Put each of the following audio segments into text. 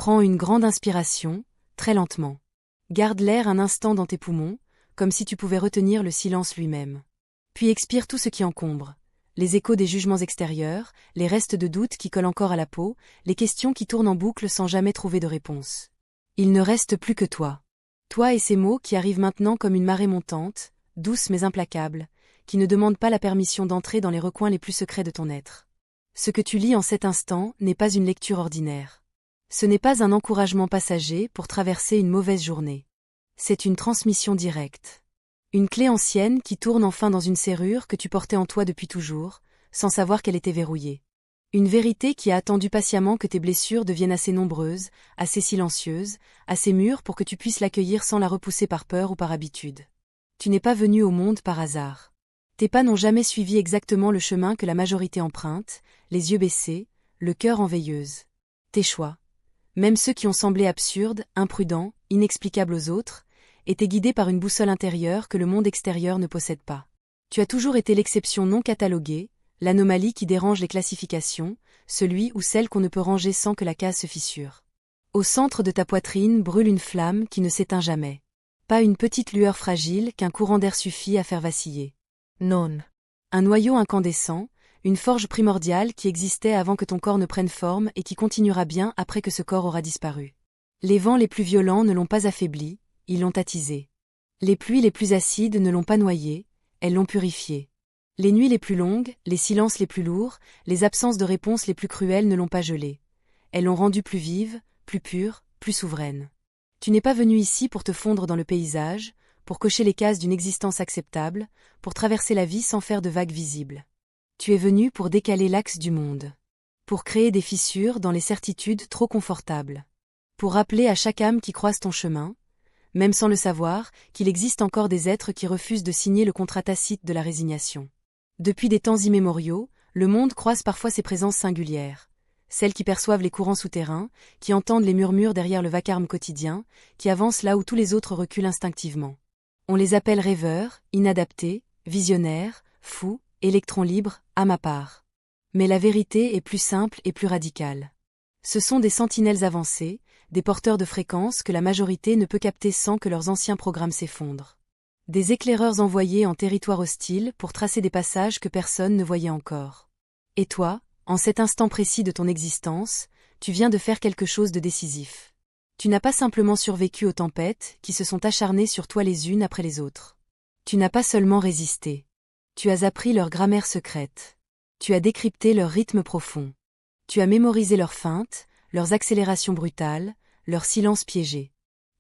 Prends une grande inspiration, très lentement. Garde l'air un instant dans tes poumons, comme si tu pouvais retenir le silence lui-même. Puis expire tout ce qui encombre. Les échos des jugements extérieurs, les restes de doute qui collent encore à la peau, les questions qui tournent en boucle sans jamais trouver de réponse. Il ne reste plus que toi. Toi et ces mots qui arrivent maintenant comme une marée montante, douce mais implacable, qui ne demandent pas la permission d'entrer dans les recoins les plus secrets de ton être. Ce que tu lis en cet instant n'est pas une lecture ordinaire. Ce n'est pas un encouragement passager pour traverser une mauvaise journée. C'est une transmission directe. Une clé ancienne qui tourne enfin dans une serrure que tu portais en toi depuis toujours, sans savoir qu'elle était verrouillée. Une vérité qui a attendu patiemment que tes blessures deviennent assez nombreuses, assez silencieuses, assez mûres pour que tu puisses l'accueillir sans la repousser par peur ou par habitude. Tu n'es pas venu au monde par hasard. Tes pas n'ont jamais suivi exactement le chemin que la majorité emprunte, les yeux baissés, le cœur en veilleuse. Tes choix, même ceux qui ont semblé absurdes, imprudents, inexplicables aux autres, étaient guidés par une boussole intérieure que le monde extérieur ne possède pas. Tu as toujours été l'exception non cataloguée, l'anomalie qui dérange les classifications, celui ou celle qu'on ne peut ranger sans que la case se fissure. Au centre de ta poitrine brûle une flamme qui ne s'éteint jamais. Pas une petite lueur fragile qu'un courant d'air suffit à faire vaciller. Non. Un noyau incandescent, une forge primordiale qui existait avant que ton corps ne prenne forme et qui continuera bien après que ce corps aura disparu. Les vents les plus violents ne l'ont pas affaibli, ils l'ont attisé. Les pluies les plus acides ne l'ont pas noyé, elles l'ont purifié. Les nuits les plus longues, les silences les plus lourds, les absences de réponses les plus cruelles ne l'ont pas gelée. Elles l'ont rendue plus vive, plus pure, plus souveraine. Tu n'es pas venu ici pour te fondre dans le paysage, pour cocher les cases d'une existence acceptable, pour traverser la vie sans faire de vagues visibles. Tu es venu pour décaler l'axe du monde. Pour créer des fissures dans les certitudes trop confortables. Pour rappeler à chaque âme qui croise ton chemin, même sans le savoir, qu'il existe encore des êtres qui refusent de signer le contrat tacite de la résignation. Depuis des temps immémoriaux, le monde croise parfois ces présences singulières. Celles qui perçoivent les courants souterrains, qui entendent les murmures derrière le vacarme quotidien, qui avancent là où tous les autres reculent instinctivement. On les appelle rêveurs, inadaptés, visionnaires, fous, électrons libres, âme à part. Mais la vérité est plus simple et plus radicale. Ce sont des sentinelles avancées, des porteurs de fréquences que la majorité ne peut capter sans que leurs anciens programmes s'effondrent. Des éclaireurs envoyés en territoire hostile pour tracer des passages que personne ne voyait encore. Et toi, en cet instant précis de ton existence, tu viens de faire quelque chose de décisif. Tu n'as pas simplement survécu aux tempêtes qui se sont acharnées sur toi les unes après les autres. Tu n'as pas seulement résisté. Tu as appris leur grammaire secrète. Tu as décrypté leur rythme profond. Tu as mémorisé leurs feintes, leurs accélérations brutales, leurs silences piégés.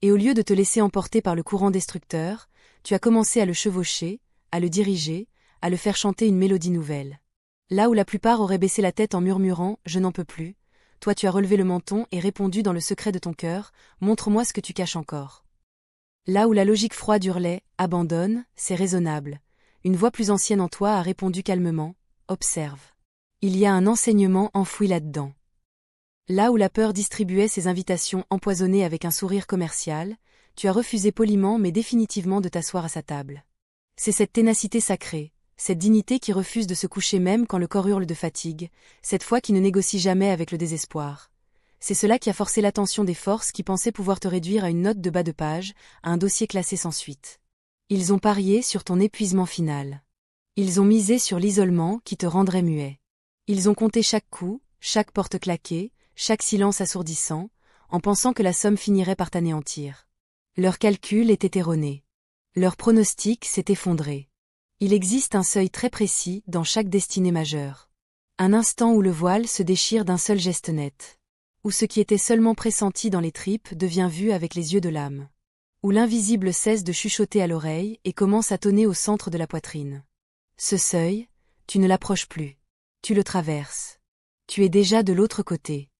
Et au lieu de te laisser emporter par le courant destructeur, tu as commencé à le chevaucher, à le diriger, à le faire chanter une mélodie nouvelle. Là où la plupart auraient baissé la tête en murmurant « Je n'en peux plus », toi tu as relevé le menton et répondu dans le secret de ton cœur « Montre-moi ce que tu caches encore ». Là où la logique froide hurlait « Abandonne, c'est raisonnable », une voix plus ancienne en toi a répondu calmement « Observe ». Il y a un enseignement enfoui là-dedans. Là où la peur distribuait ses invitations empoisonnées avec un sourire commercial, tu as refusé poliment mais définitivement de t'asseoir à sa table. C'est cette ténacité sacrée, cette dignité qui refuse de se coucher même quand le corps hurle de fatigue, cette foi qui ne négocie jamais avec le désespoir. C'est cela qui a forcé l'attention des forces qui pensaient pouvoir te réduire à une note de bas de page, à un dossier classé sans suite. Ils ont parié sur ton épuisement final. Ils ont misé sur l'isolement qui te rendrait muet. Ils ont compté chaque coup, chaque porte claquée, chaque silence assourdissant, en pensant que la somme finirait par t'anéantir. Leur calcul était erroné. Leur pronostic s'est effondré. Il existe un seuil très précis dans chaque destinée majeure. Un instant où le voile se déchire d'un seul geste net. Où ce qui était seulement pressenti dans les tripes devient vu avec les yeux de l'âme. Où l'invisible cesse de chuchoter à l'oreille et commence à tonner au centre de la poitrine. Ce seuil, tu ne l'approches plus. Tu le traverses. Tu es déjà de l'autre côté.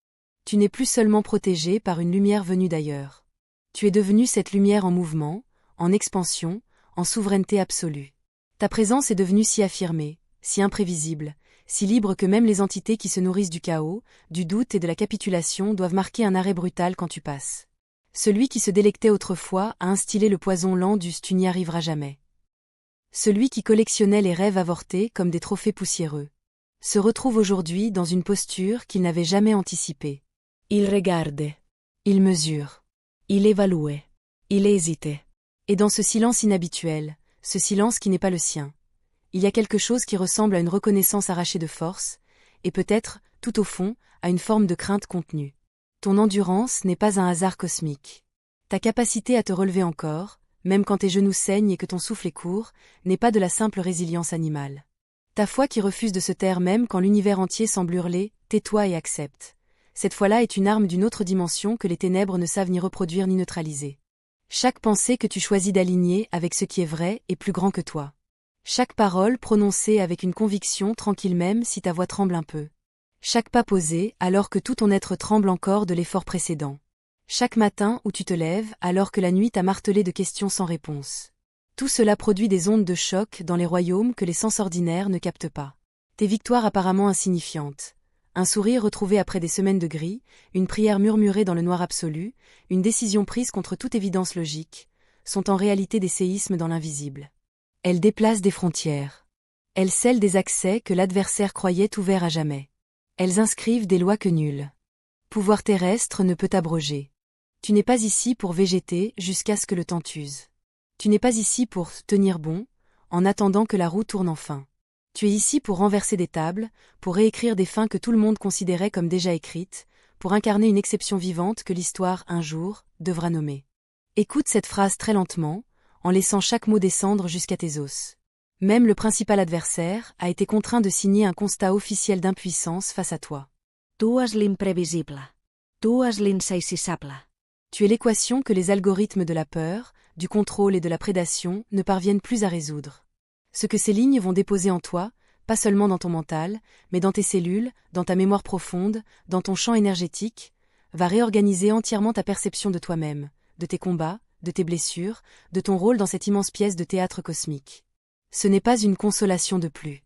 Tu n'es plus seulement protégé par une lumière venue d'ailleurs. Tu es devenu cette lumière en mouvement, en expansion, en souveraineté absolue. Ta présence est devenue si affirmée, si imprévisible, si libre que même les entités qui se nourrissent du chaos, du doute et de la capitulation doivent marquer un arrêt brutal quand tu passes. Celui qui se délectait autrefois à instiller le poison lent du « tu n'y arriveras jamais ». Celui qui collectionnait les rêves avortés comme des trophées poussiéreux se retrouve aujourd'hui dans une posture qu'il n'avait jamais anticipée. Il regarde. Il mesure. Il évalue. Il hésite. Et dans ce silence inhabituel, ce silence qui n'est pas le sien, il y a quelque chose qui ressemble à une reconnaissance arrachée de force, et peut-être, tout au fond, à une forme de crainte contenue. Ton endurance n'est pas un hasard cosmique. Ta capacité à te relever encore, même quand tes genoux saignent et que ton souffle est court, n'est pas de la simple résilience animale. Ta foi qui refuse de se taire même quand l'univers entier semble hurler « tais-toi et accepte ». Cette foi-là est une arme d'une autre dimension que les ténèbres ne savent ni reproduire ni neutraliser. Chaque pensée que tu choisis d'aligner avec ce qui est vrai est plus grand que toi. Chaque parole prononcée avec une conviction tranquille même si ta voix tremble un peu. Chaque pas posé alors que tout ton être tremble encore de l'effort précédent. Chaque matin où tu te lèves alors que la nuit t'a martelé de questions sans réponse. Tout cela produit des ondes de choc dans les royaumes que les sens ordinaires ne captent pas. Tes victoires apparemment insignifiantes. Un sourire retrouvé après des semaines de gris, une prière murmurée dans le noir absolu, une décision prise contre toute évidence logique, sont en réalité des séismes dans l'invisible. Elles déplacent des frontières. Elles scellent des accès que l'adversaire croyait ouverts à jamais. Elles inscrivent des lois que nul pouvoir terrestre ne peut abroger. Tu n'es pas ici pour végéter jusqu'à ce que le temps t'use. Tu n'es pas ici pour tenir bon, en attendant que la roue tourne enfin. Tu es ici pour renverser des tables, pour réécrire des fins que tout le monde considérait comme déjà écrites, pour incarner une exception vivante que l'histoire, un jour, devra nommer. Écoute cette phrase très lentement, en laissant chaque mot descendre jusqu'à tes os. Même le principal adversaire a été contraint de signer un constat officiel d'impuissance face à toi. Tu és l'imprevisible. Tu és l'insaisissable. Tu es l'équation que les algorithmes de la peur, du contrôle et de la prédation ne parviennent plus à résoudre. Ce que ces lignes vont déposer en toi, pas seulement dans ton mental, mais dans tes cellules, dans ta mémoire profonde, dans ton champ énergétique, va réorganiser entièrement ta perception de toi-même, de tes combats, de tes blessures, de ton rôle dans cette immense pièce de théâtre cosmique. Ce n'est pas une consolation de plus.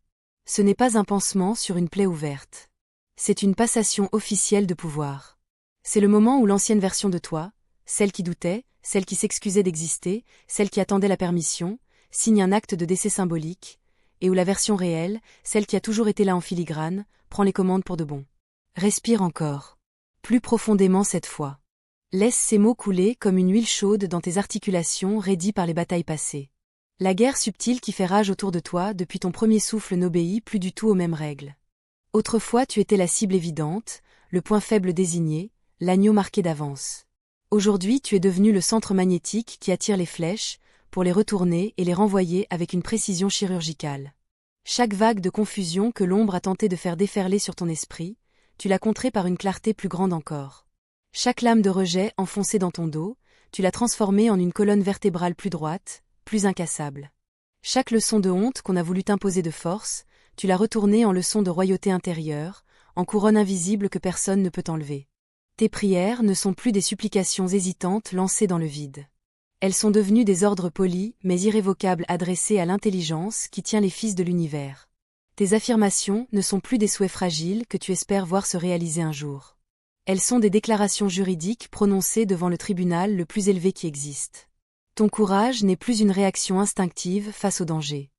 Ce n'est pas un pansement sur une plaie ouverte. C'est une passation officielle de pouvoir. C'est le moment où l'ancienne version de toi, celle qui doutait, celle qui s'excusait d'exister, celle qui attendait la permission, signe un acte de décès symbolique, et où la version réelle, celle qui a toujours été là en filigrane, prend les commandes pour de bon. Respire encore. Plus profondément cette fois. Laisse ces mots couler comme une huile chaude dans tes articulations raidies par les batailles passées. La guerre subtile qui fait rage autour de toi depuis ton premier souffle n'obéit plus du tout aux mêmes règles. Autrefois tu étais la cible évidente, le point faible désigné, l'agneau marqué d'avance. Aujourd'hui tu es devenu le centre magnétique qui attire les flèches, pour les retourner et les renvoyer avec une précision chirurgicale. Chaque vague de confusion que l'ombre a tenté de faire déferler sur ton esprit, tu l'as contrée par une clarté plus grande encore. Chaque lame de rejet enfoncée dans ton dos, tu l'as transformée en une colonne vertébrale plus droite, plus incassable. Chaque leçon de honte qu'on a voulu t'imposer de force, tu l'as retournée en leçon de royauté intérieure, en couronne invisible que personne ne peut enlever. Tes prières ne sont plus des supplications hésitantes lancées dans le vide. Elles sont devenues des ordres polis mais irrévocables adressés à l'intelligence qui tient les fils de l'univers. Tes affirmations ne sont plus des souhaits fragiles que tu espères voir se réaliser un jour. Elles sont des déclarations juridiques prononcées devant le tribunal le plus élevé qui existe. Ton courage n'est plus une réaction instinctive face au danger.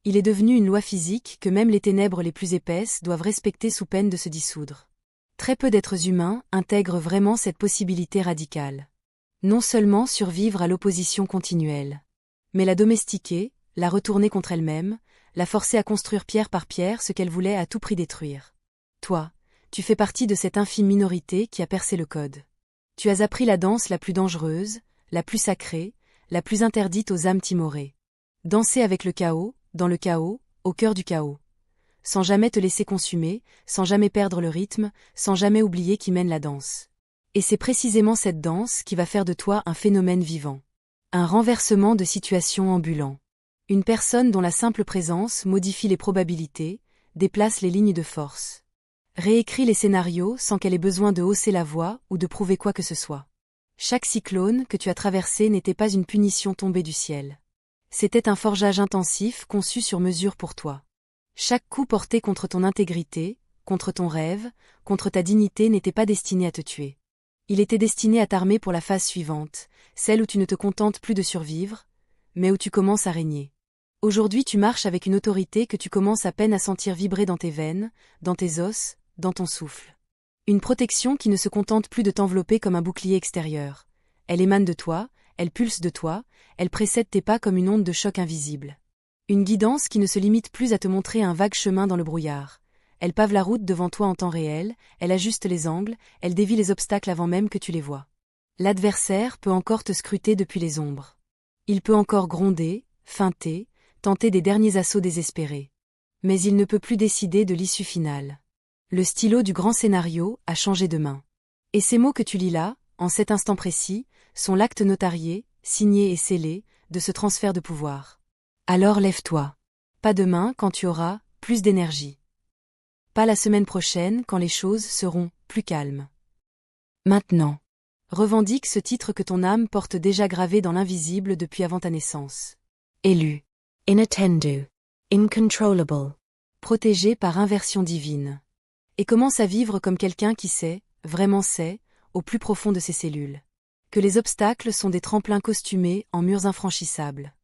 Il est devenu une loi physique que même les ténèbres les plus épaisses doivent respecter sous peine de se dissoudre. Très peu d'êtres humains intègrent vraiment cette possibilité radicale. Non seulement survivre à l'opposition continuelle, mais la domestiquer, la retourner contre elle-même, la forcer à construire pierre par pierre ce qu'elle voulait à tout prix détruire. Toi, tu fais partie de cette infime minorité qui a percé le code. Tu as appris la danse la plus dangereuse, la plus sacrée, la plus interdite aux âmes timorées. Danser avec le chaos, dans le chaos, au cœur du chaos. Sans jamais te laisser consumer, sans jamais perdre le rythme, sans jamais oublier qui mène la danse. Et c'est précisément cette danse qui va faire de toi un phénomène vivant. Un renversement de situation ambulant. Une personne dont la simple présence modifie les probabilités, déplace les lignes de force. Réécrit les scénarios sans qu'elle ait besoin de hausser la voix ou de prouver quoi que ce soit. Chaque cyclone que tu as traversé n'était pas une punition tombée du ciel. C'était un forgeage intensif conçu sur mesure pour toi. Chaque coup porté contre ton intégrité, contre ton rêve, contre ta dignité n'était pas destiné à te tuer. Il était destiné à t'armer pour la phase suivante, celle où tu ne te contentes plus de survivre, mais où tu commences à régner. Aujourd'hui tu marches avec une autorité que tu commences à peine à sentir vibrer dans tes veines, dans tes os, dans ton souffle. Une protection qui ne se contente plus de t'envelopper comme un bouclier extérieur. Elle émane de toi, elle pulse de toi, elle précède tes pas comme une onde de choc invisible. Une guidance qui ne se limite plus à te montrer un vague chemin dans le brouillard. Elle pave la route devant toi en temps réel, elle ajuste les angles, elle dévie les obstacles avant même que tu les vois. L'adversaire peut encore te scruter depuis les ombres. Il peut encore gronder, feinter, tenter des derniers assauts désespérés. Mais il ne peut plus décider de l'issue finale. Le stylo du grand scénario a changé de main. Et ces mots que tu lis là, en cet instant précis, sont l'acte notarié, signé et scellé, de ce transfert de pouvoir. Alors lève-toi. Pas demain quand tu auras plus d'énergie. Pas la semaine prochaine quand les choses seront plus calmes. Maintenant. Revendique ce titre que ton âme porte déjà gravé dans l'invisible depuis avant ta naissance. Élu. Inattendu. Incontrollable. Protégé par inversion divine. Et commence à vivre comme quelqu'un qui sait, vraiment sait, au plus profond de ses cellules. Que les obstacles sont des tremplins costumés en murs infranchissables.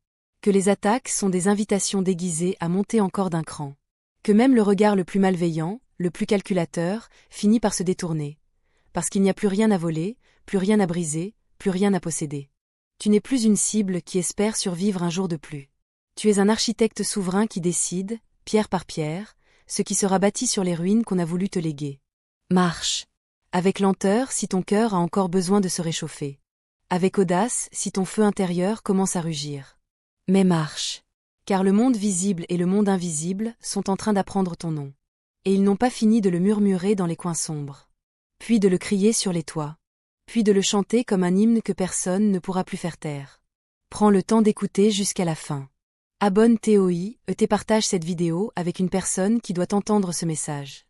Que les attaques sont des invitations déguisées à monter encore d'un cran. Que même le regard le plus malveillant, le plus calculateur, finit par se détourner. Parce qu'il n'y a plus rien à voler, plus rien à briser, plus rien à posséder. Tu n'es plus une cible qui espère survivre un jour de plus. Tu es un architecte souverain qui décide, pierre par pierre, ce qui sera bâti sur les ruines qu'on a voulu te léguer. Marche. Avec lenteur si ton cœur a encore besoin de se réchauffer. Avec audace si ton feu intérieur commence à rugir. Mais marche. Car le monde visible et le monde invisible sont en train d'apprendre ton nom. Et ils n'ont pas fini de le murmurer dans les coins sombres. Puis de le crier sur les toits. Puis de le chanter comme un hymne que personne ne pourra plus faire taire. Prends le temps d'écouter jusqu'à la fin. Abonne-toi et partage cette vidéo avec une personne qui doit entendre ce message.